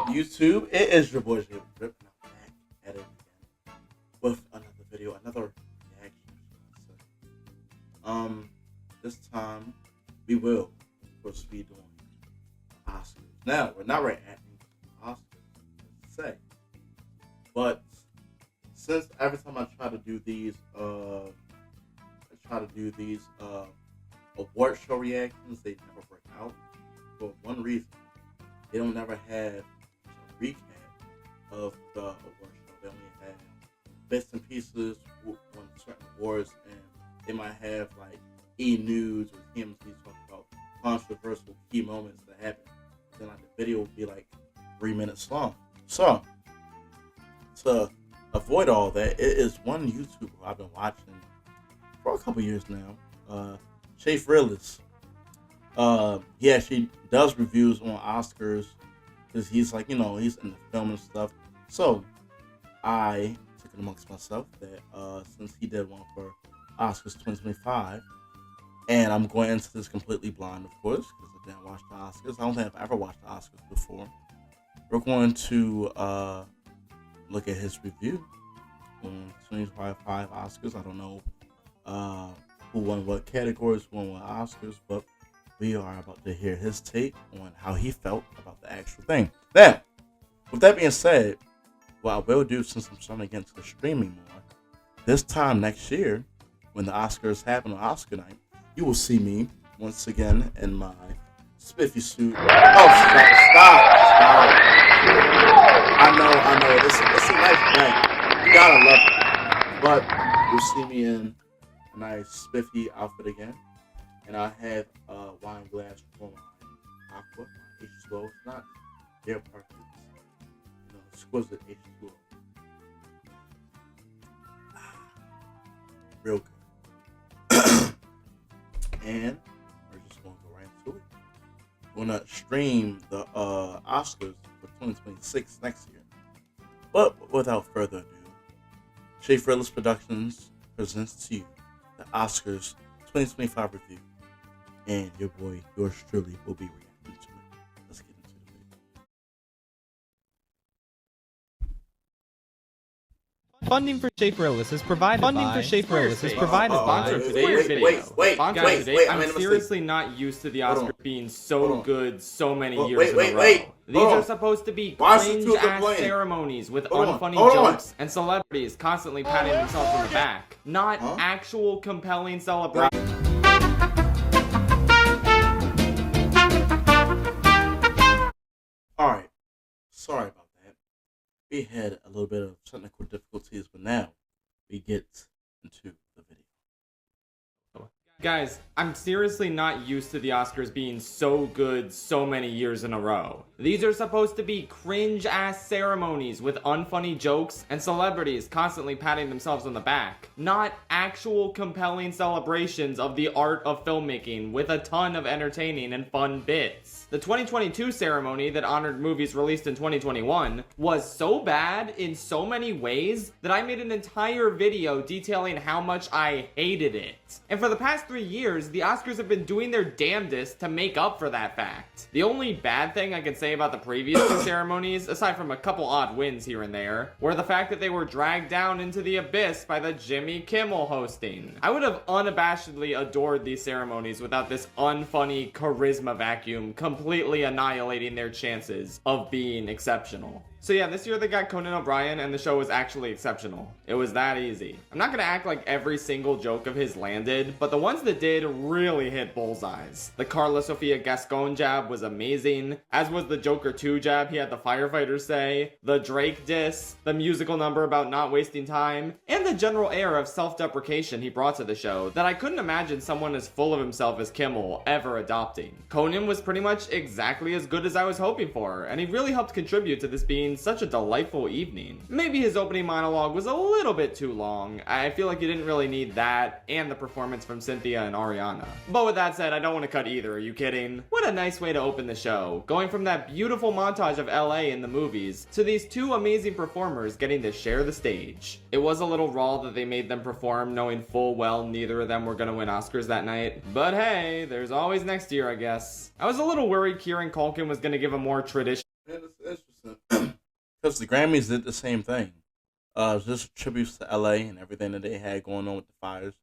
up, YouTube? It is your boy Jay Drip, and I'm back at it again with another video, another reaction. This time we will, of course, be doing the Oscars. Now we're not reacting to the Oscars, let's say, but since every time I try to do these, award show reactions, they never work out for one reason. They don't never have a recap of the award show. They only have bits and pieces on certain awards, and they might have like E-News or TMZ talk about controversial key moments that happen. Then like, the video will be like 3 minutes long. So to avoid all that, it is one YouTuber I've been watching for a couple years now, Chase Realist. He actually does reviews on Oscars because he's like, he's in the film and stuff. So I took it amongst myself that since he did one for Oscars 2025, and I'm going into this completely blind, of course, because I didn't watch the Oscars. I don't think I've ever watched the Oscars before. We're going to look at his review on 2025 Oscars. I don't know who won what categories, who won what Oscars, but we are about to hear his take on how he felt about the actual thing. Now, with that being said, what I will do, since I'm starting to get into the streaming more, this time next year, when the Oscars happen on Oscar night, you will see me once again in my spiffy suit. Oh, stop. I know. It's a nice night. You gotta love it. But you'll see me in a nice spiffy outfit again. And I have a wine glass for my aqua, my H2O. It's not their part, it's exquisite H2O. Real good. And we're just going to go right into it. We're going to stream the Oscars for 2026 next year. But without further ado, Chase Realist Productions presents to you the Oscars 2025 review. And your boy, yours truly, will be reacting to it. Let's get into the video. Funding for Chase Realist is provided by... Wait, I'm seriously not used to the Oscars being so good so many years in a row. These are supposed to be cringe-ass ceremonies with unfunny jokes and celebrities constantly patting themselves on the back. Not actual compelling celebrations. Alright, sorry about that. We had a little bit of technical difficulties, but now we get into the video. Guys, I'm seriously not used to the Oscars being so good so many years in a row. These are supposed to be cringe-ass ceremonies with unfunny jokes and celebrities constantly patting themselves on the back. Not actual compelling celebrations of the art of filmmaking with a ton of entertaining and fun bits. The 2022 ceremony that honored movies released in 2021 was so bad in so many ways that I made an entire video detailing how much I hated it. And for the past 3 years, the Oscars have been doing their damnedest to make up for that fact. The only bad thing I can say about the previous two ceremonies, aside from a couple odd wins here and there, were the fact that they were dragged down into the abyss by the Jimmy Kimmel hosting. I would have unabashedly adored these ceremonies without this unfunny charisma vacuum completely annihilating their chances of being exceptional. So yeah, this year they got Conan O'Brien and the show was actually exceptional. It was that easy. I'm not gonna act like every single joke of his landed, but the ones that did really hit bullseyes. The Carla Sofia Gascon jab was amazing, as was the Joker 2 jab he had the firefighters say, the Drake diss, the musical number about not wasting time, and the general air of self-deprecation he brought to the show that I couldn't imagine someone as full of himself as Kimmel ever adopting. Conan was pretty much exactly as good as I was hoping for, and he really helped contribute to this being such a delightful evening. Maybe his opening monologue was a little bit too long. I feel like you didn't really need that and the performance from Cynthia and Ariana. But with that said, I don't want to cut either, are you kidding? What a nice way to open the show, going from that beautiful montage of LA in the movies to these two amazing performers getting to share the stage. It was a little raw that they made them perform knowing full well neither of them were gonna win Oscars that night, but hey, there's always next year, I guess. I was a little worried Kieran Culkin was gonna give a more traditional Man, it's interesting. Because the Grammys did the same thing. Just tributes to LA and everything that they had going on with the fires.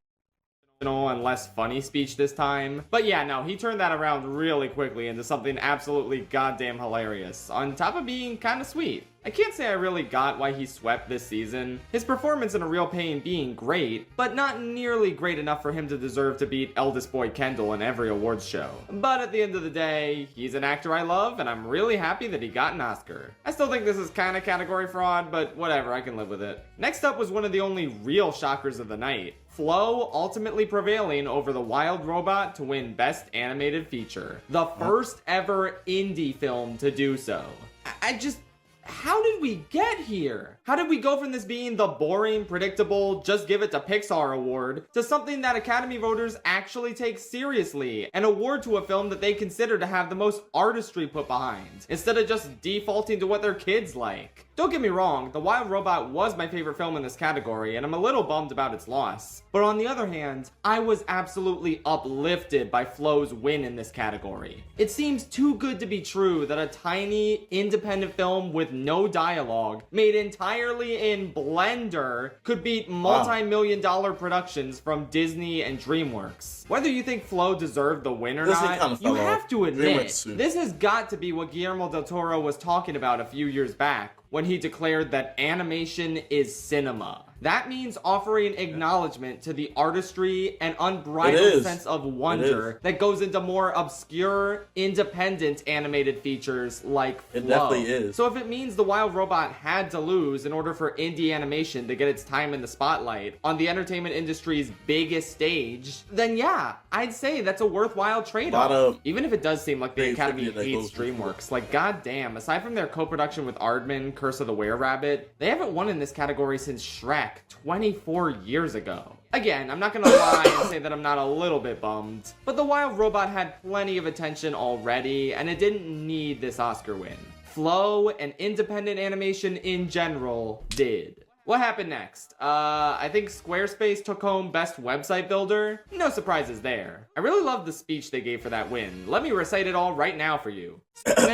And less funny speech this time. But yeah, no, he turned that around really quickly into something absolutely goddamn hilarious, on top of being kinda sweet. I can't say I really got why he swept this season. His performance in A Real Pain being great, but not nearly great enough for him to deserve to beat eldest boy Kendall in every awards show. But at the end of the day, he's an actor I love, and I'm really happy that he got an Oscar. I still think this is kinda category fraud, but whatever, I can live with it. Next up was one of the only real shockers of the night. Flo ultimately prevailing over The Wild Robot to win Best Animated Feature. The first ever indie film to do so. How did we get here? How did we go from this being the boring, predictable, just give it to Pixar award to something that Academy voters actually take seriously, an award to a film that they consider to have the most artistry put behind, instead of just defaulting to what their kids like? Don't get me wrong, The Wild Robot was my favorite film in this category, and I'm a little bummed about its loss. But on the other hand, I was absolutely uplifted by Flo's win in this category. It seems too good to be true that a tiny, independent film with no dialogue, made entirely in Blender, could beat multi-million-dollar productions from Disney and DreamWorks. Whether you think Flo deserved the win or not, you have to admit, this has got to be what Guillermo del Toro was talking about a few years back, when he declared that animation is cinema. That means offering acknowledgement to the artistry and unbridled sense of wonder that goes into more obscure, independent animated features like Flow. It definitely is. So if it means The Wild Robot had to lose in order for indie animation to get its time in the spotlight on the entertainment industry's biggest stage, then yeah, I'd say that's a worthwhile trade-off. Even if it does seem like the Academy hates DreamWorks. Like, goddamn, aside from their co-production with Aardman, Curse of the Were-Rabbit, they haven't won in this category since Shrek 24 years ago. Again, I'm not gonna lie and say that I'm not a little bit bummed, but The Wild Robot had plenty of attention already, and it didn't need this Oscar win. Flow and independent animation in general did. What happened next? I think Squarespace took home Best Website Builder. No surprises there. I really loved the speech they gave for that win. Let me recite it all right now for you.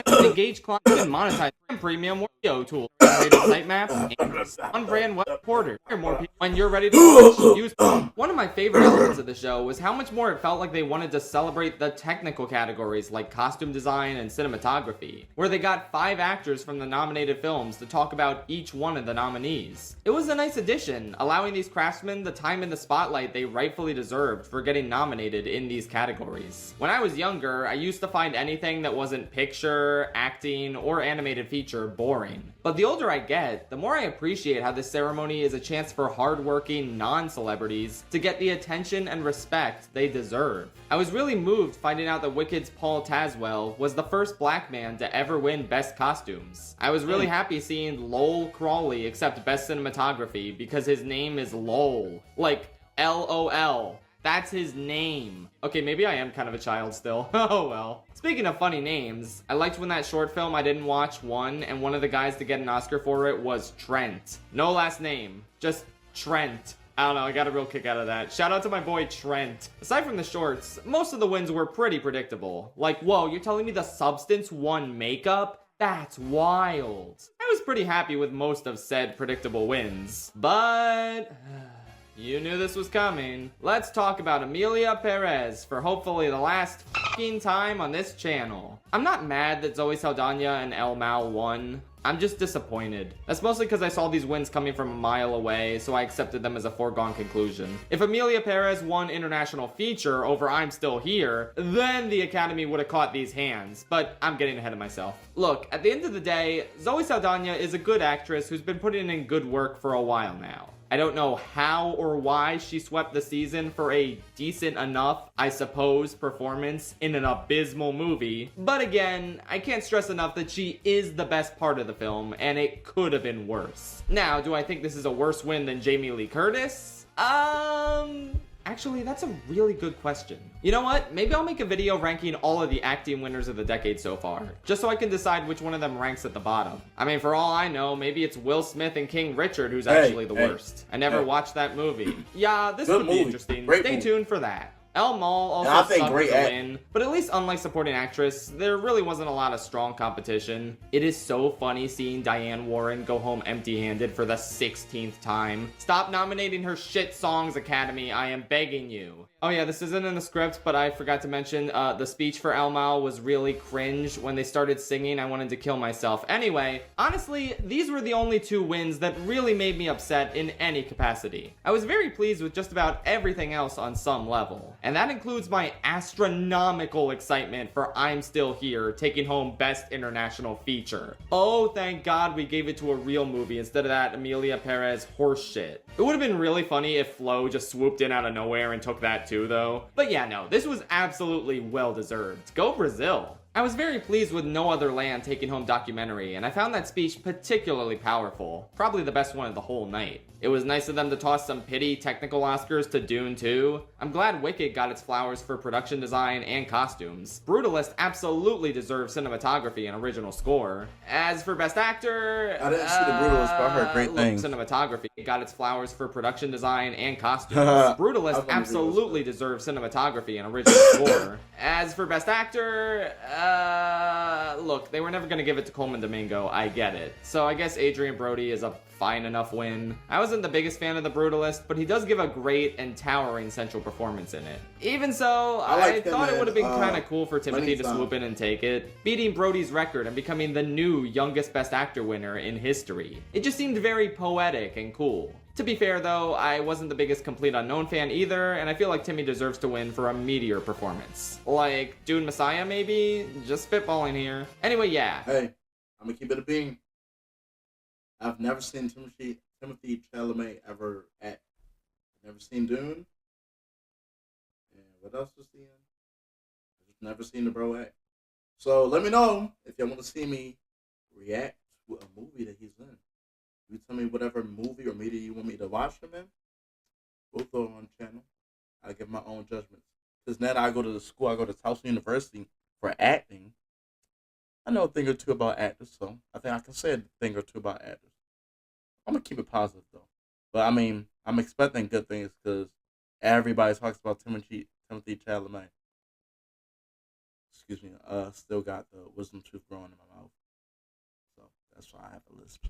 Engage clients and monetize premium SEO tools, sitemaps, and on-brand web porters. More people when you're ready to launch. Use one of my favorite elements of the show was how much more it felt like they wanted to celebrate the technical categories like costume design and cinematography, where they got 5 actors from the nominated films to talk about each one of the nominees. It was a nice addition, allowing these craftsmen the time in the spotlight they rightfully deserved for getting nominated in these categories. When I was younger, I used to find anything that wasn't picture, acting, or animated feature boring. But the older I get, the more I appreciate how this ceremony is a chance for hardworking non-celebrities to get the attention and respect they deserve. I was really moved finding out that Wicked's Paul Tazwell was the first black man to ever win Best Costumes. I was really happy seeing Lowell Crawley accept Best Cinematography because his name is Lowell. Like, L-O-L. That's his name. Okay, maybe I am kind of a child still. Oh well. Speaking of funny names, I liked when that short film I didn't watch won, and one of the guys to get an Oscar for it was Trent. No last name, just Trent. I don't know, I got a real kick out of that. Shout out to my boy Trent. Aside from the shorts, most of the wins were pretty predictable. Like, whoa, you're telling me The Substance won makeup? That's wild. I was pretty happy with most of said predictable wins. But you knew this was coming. Let's talk about Emilia Perez for hopefully the last fucking time on this channel. I'm not mad that Zoe Saldana and El Mal won. I'm just disappointed. That's mostly because I saw these wins coming from a mile away, so I accepted them as a foregone conclusion. If Emilia Perez won International Feature over I'm Still Here, then the Academy would have caught these hands, but I'm getting ahead of myself. Look, at the end of the day, Zoe Saldana is a good actress who's been putting in good work for a while now. I don't know how or why she swept the season for a decent enough, I suppose, performance in an abysmal movie. But again, I can't stress enough that she is the best part of the film, and it could have been worse. Now, do I think this is a worse win than Jamie Lee Curtis? Actually, that's a really good question. You know what? Maybe I'll make a video ranking all of the acting winners of the decade so far, just so I can decide which one of them ranks at the bottom. I mean, for all I know, maybe it's Will Smith and King Richard who's actually the worst. I never watched that movie. Yeah, this would be interesting. Stay tuned for that. Elle Mall also I think sucked great as a win, but at least unlike supporting actress, there really wasn't a lot of strong competition. It is so funny seeing Diane Warren go home empty-handed for the 16th time. Stop nominating her shit songs, Academy, I am begging you. Oh yeah, this isn't in the script, but I forgot to mention, the speech for Elle Mall was really cringe. When they started singing, I wanted to kill myself. Anyway, honestly, these were the only 2 wins that really made me upset in any capacity. I was very pleased with just about everything else on some level. And that includes my astronomical excitement for I'm Still Here taking home Best International Feature. Oh, thank God we gave it to a real movie instead of that Emilia Perez horseshit. It would have been really funny if Flo just swooped in out of nowhere and took that too, though. But yeah, no, this was absolutely well deserved. Go Brazil! I was very pleased with No Other Land taking home documentary, and I found that speech particularly powerful. Probably the best one of the whole night. It was nice of them to toss some pity technical Oscars to Dune 2. I'm glad Wicked got its flowers for production design and costumes. Brutalist absolutely deserves cinematography and original score. As for Best Actor... I didn't see The Brutalist, but I heard great things. Cinematography got its flowers for production design and costumes. Brutalist absolutely deserves cinematography and original score. As for Best Actor... look, they were never gonna give it to Coleman Domingo, I get it. So I guess Adrian Brody is a fine enough win. I wasn't the biggest fan of The Brutalist, but he does give a great and towering central performance in it. Even so, I thought it would have been kind of cool for Timothy to swoop in and take it, beating Brody's record and becoming the new youngest Best Actor winner in history. It just seemed very poetic and cool. To be fair though, I wasn't the biggest Complete Unknown fan either, and I feel like Timmy deserves to win for a meteor performance. Like Dune Messiah maybe? Just spitballing here. Anyway, yeah. Hey, I'm gonna keep it a bean. I've never seen Timothy Chalamet ever act. I've never seen Dune. And what else was he in? I've just never seen the bro act. So let me know if y'all want to see me react to a movie that he's in. You tell me whatever movie or media you want me to watch him in. Both are on the channel. I give my own judgments. Because now that I go to the school, I go to Towson University for acting. I know a thing or two about actors, so I think I can say a thing or two about actors. I'm going to keep it positive, though. But, I mean, I'm expecting good things because everybody talks about Timothy Chalamet. Excuse me. Still got the wisdom tooth growing in my mouth. So, that's why I have a lisp.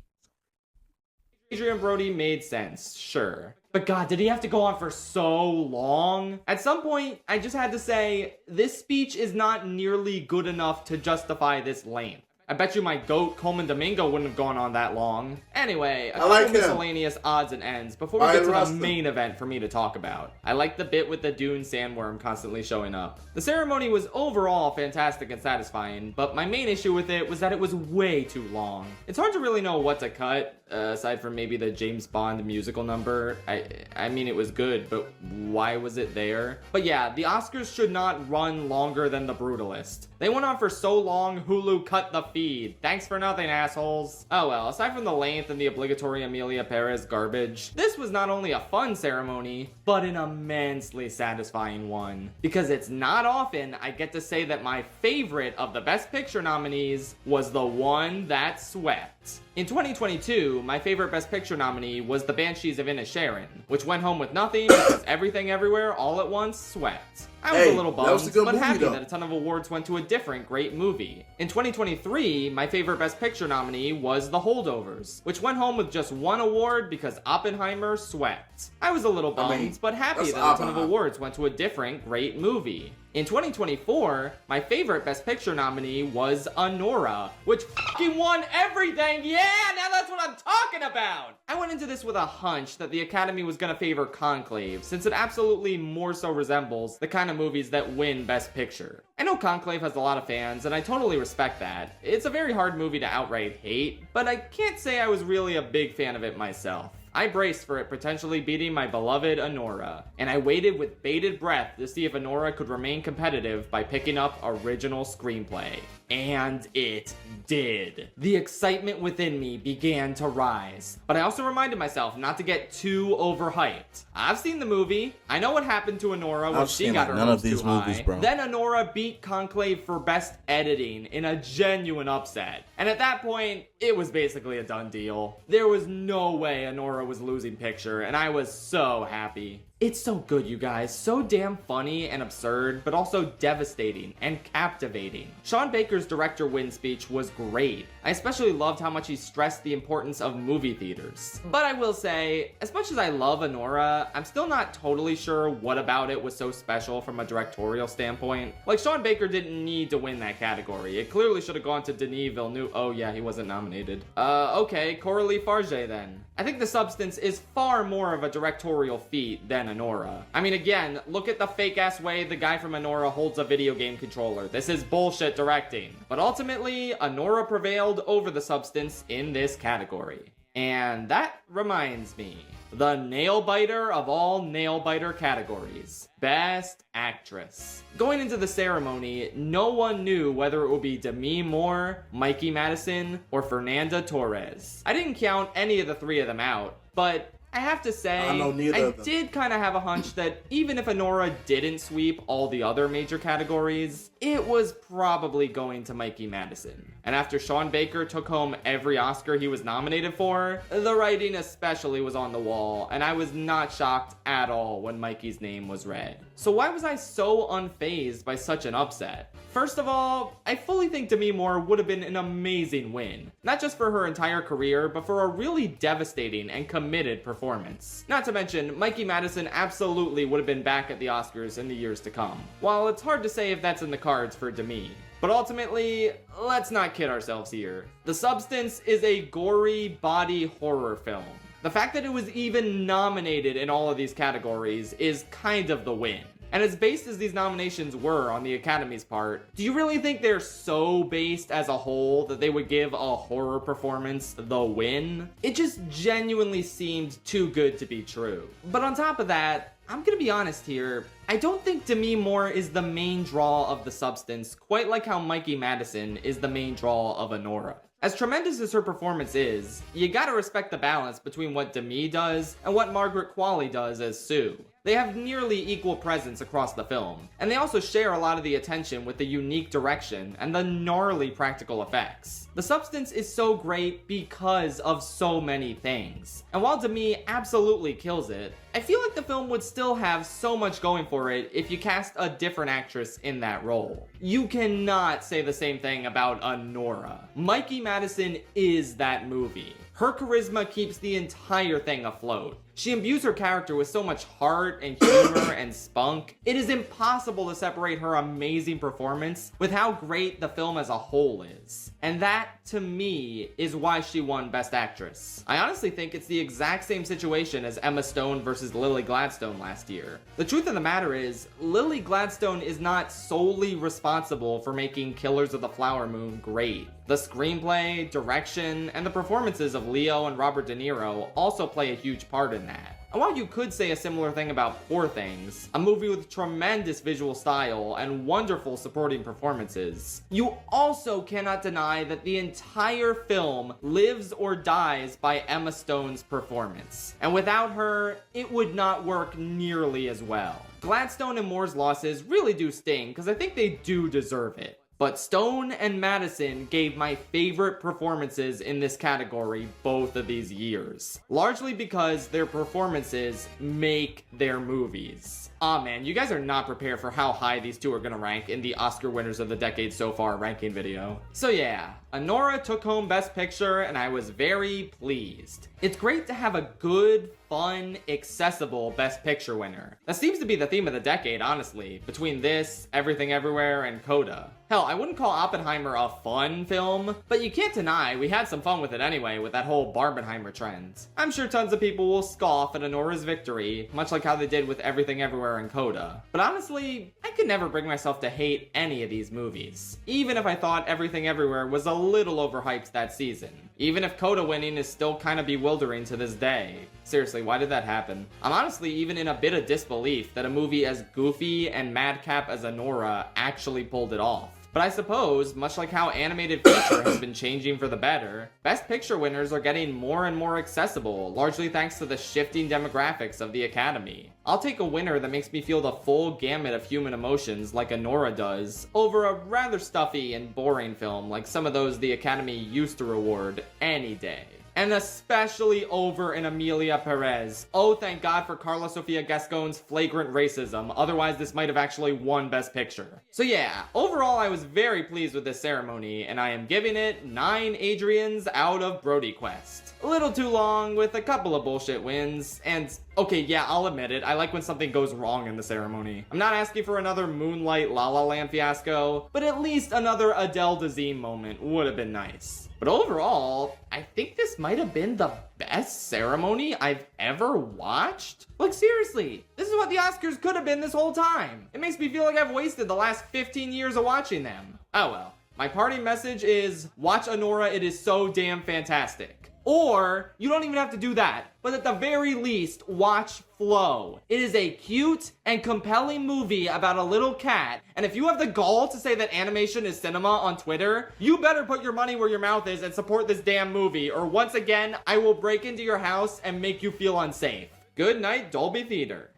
Adrian Brody made sense, sure. But God, did he have to go on for so long? At some point, I just had to say, this speech is not nearly good enough to justify this length. I bet you my GOAT, Coleman Domingo, wouldn't have gone on that long. Anyway, a couple miscellaneous odds and ends before we get to the main event for me to talk about. I like the bit with the Dune sandworm constantly showing up. The ceremony was overall fantastic and satisfying, but my main issue with it was that it was way too long. It's hard to really know what to cut, aside from maybe the James Bond musical number. I mean, it was good, but why was it there? But yeah, the Oscars should not run longer than The Brutalist. They went on for so long, Hulu cut the feed. Thanks for nothing, assholes. Oh well, aside from the length and the obligatory Emilia Perez garbage, this was not only a fun ceremony, but an immensely satisfying one. Because it's not often I get to say that my favorite of the Best Picture nominees was the one that swept. In 2022, my favorite Best Picture nominee was The Banshees of Inisherin, which went home with nothing because Everything Everywhere All at Once swept. I was a little bummed, but happy that a ton of awards went to a different great movie. In 2023, my favorite Best Picture nominee was The Holdovers, which went home with just one award because Oppenheimer swept. I was a little bummed, but happy that a ton of awards went to a different great movie. In 2024, my favorite Best Picture nominee was Anora, which fucking won everything! Yeah, now that's what I'm talking about! I went into this with a hunch that the Academy was gonna favor Conclave, since it absolutely more so resembles the kind of movies that win Best Picture. I know Conclave has a lot of fans, and I totally respect that. It's a very hard movie to outright hate, but I can't say I was really a big fan of it myself. I braced for it potentially beating my beloved Anora, and I waited with bated breath to see if Anora could remain competitive by picking up original screenplay. And it did. The excitement within me began to rise, but I also reminded myself not to get too overhyped. I've seen the movie. I know what happened to Anora when she got her hopes too high. Then Anora beat Conclave for Best Editing in a genuine upset. And at that point, it was basically a done deal. There was no way Anora was losing picture, and I was so happy. It's so good, you guys. So damn funny and absurd, but also devastating and captivating. Sean Baker's director win speech was great. I especially loved how much he stressed the importance of movie theaters. But I will say, as much as I love Anora, I'm still not totally sure what about it was so special from a directorial standpoint. Like, Sean Baker didn't need to win that category. It clearly should have gone to Denis Villeneuve. Oh yeah, he wasn't nominated. Okay, Coralie Farge then. I think The Substance is far more of a directorial feat than Anora. I mean, again, look at the fake-ass way the guy from Anora holds a video game controller. This is bullshit directing. But ultimately, Anora prevailed over The Substance in this category. And that reminds me, the nail-biter of all nail-biter categories. Best Actress. Going into the ceremony, no one knew whether it would be Demi Moore, Mikey Madison, or Fernanda Torres. I didn't count any of the three of them out, but I have to say, I did kind of have a hunch that even if Anora didn't sweep all the other major categories, it was probably going to Mikey Madison. And after Sean Baker took home every Oscar he was nominated for, the writing especially was on the wall, and I was not shocked at all when Mikey's name was read. So why was I so unfazed by such an upset? First of all, I fully think Demi Moore would have been an amazing win. Not just for her entire career, but for a really devastating and committed performance. Not to mention, Mikey Madison absolutely would have been back at the Oscars in the years to come. While it's hard to say if that's in the cards for Demi. But ultimately, let's not kid ourselves here. The Substance is a gory body horror film. The fact that it was even nominated in all of these categories is kind of the win. And as based as these nominations were on the Academy's part, do you really think they're so based as a whole that they would give a horror performance the win? It just genuinely seemed too good to be true. But on top of that, I'm gonna be honest here, I don't think Demi Moore is the main draw of The Substance, quite like how Mikey Madison is the main draw of Anora. As tremendous as her performance is, you gotta respect the balance between what Demi does and what Margaret Qualley does as Sue. They have nearly equal presence across the film, and they also share a lot of the attention with the unique direction and the gnarly practical effects. The Substance is so great because of so many things, and while Demi absolutely kills it, I feel like the film would still have so much going for it if you cast a different actress in that role. You cannot say the same thing about Anora. Mikey Madison is that movie. Her charisma keeps the entire thing afloat. She imbues her character with so much heart and humor and spunk. It is impossible to separate her amazing performance with how great the film as a whole is. And that, to me, is why she won Best Actress. I honestly think it's the exact same situation as Emma Stone versus Lily Gladstone last year. The truth of the matter is, Lily Gladstone is not solely responsible for making Killers of the Flower Moon great. The screenplay, direction, and the performances of Leo and Robert De Niro also play a huge part in that. And while you could say a similar thing about Poor Things, a movie with tremendous visual style and wonderful supporting performances, you also cannot deny that the entire film lives or dies by Emma Stone's performance. And without her, it would not work nearly as well. Gladstone and Moore's losses really do sting, because I think they do deserve it. But Stone and Madison gave my favorite performances in this category both of these years. Largely because their performances make their movies. Aw man, you guys are not prepared for how high these two are gonna rank in the Oscar winners of the decade so far ranking video. So yeah, Anora took home Best Picture and I was very pleased. It's great to have a good, fun, accessible Best Picture winner. That seems to be the theme of the decade, honestly, between this, Everything Everywhere, and Coda. Hell, I wouldn't call Oppenheimer a fun film, but you can't deny we had some fun with it anyway with that whole Barbenheimer trend. I'm sure tons of people will scoff at Anora's victory, much like how they did with Everything Everywhere and Coda. But honestly, I could never bring myself to hate any of these movies, even if I thought Everything Everywhere was a little overhyped that season. Even if Coda winning is still kind of bewildering to this day. Seriously, why did that happen? I'm honestly even in a bit of disbelief that a movie as goofy and madcap as Anora actually pulled it off. But I suppose, much like how animated feature has been changing for the better, Best Picture winners are getting more and more accessible, largely thanks to the shifting demographics of the Academy. I'll take a winner that makes me feel the full gamut of human emotions like Anora does, over a rather stuffy and boring film like some of those the Academy used to reward any day. and especially over in Emilia Perez. Oh, thank God for Carla Sofia Gascon's flagrant racism, otherwise this might have actually won Best Picture. So yeah, overall I was very pleased with this ceremony, and I am giving it 9 Adrians out of Brody Quest. A little too long, with a couple of bullshit wins, and okay, yeah, I'll admit it, I like when something goes wrong in the ceremony. I'm not asking for another Moonlight La La Land fiasco, but at least another Adele Dazeem moment would have been nice. But overall, I think this might have been the best ceremony I've ever watched. Like seriously, this is what the Oscars could have been this whole time. It makes me feel like I've wasted the last 15 years of watching them. Oh well. My parting message is, watch Anora, it is so damn fantastic. Or, you don't even have to do that, but at the very least, watch Flow. It is a cute and compelling movie about a little cat, and if you have the gall to say that animation is cinema on Twitter, you better put your money where your mouth is and support this damn movie, or once again, I will break into your house and make you feel unsafe. Good night, Dolby Theater.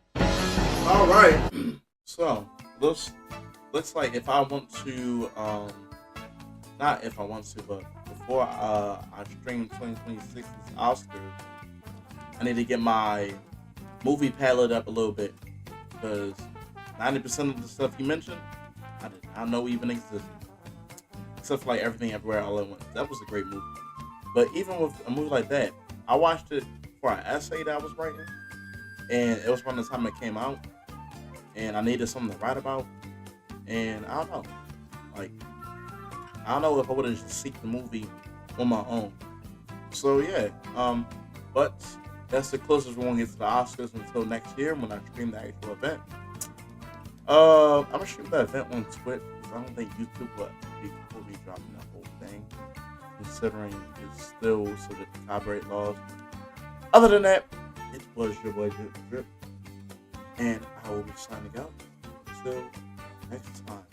Alright, so, looks like if I want to, not if I want to, but before I stream 2026's Oscars, I need to get my movie palette up a little bit, because 90% of the stuff you mentioned, I did not know even existed. Except for like Everything Everywhere All at Once. That was a great movie. But even with a movie like that, I watched it for an essay that I was writing, and it was around the time it came out, and I needed something to write about, and I don't know. Like, I don't know if I would have just seeked the movie on my own. So yeah, but that's the closest we're gonna get to the Oscars until next year when I stream the actual event. I'm gonna stream the event on Twitch because I don't think YouTube will be dropping the whole thing, considering it's still sort of copyright laws. Other than that, it was your boy Drip, and I will be signing out until next time.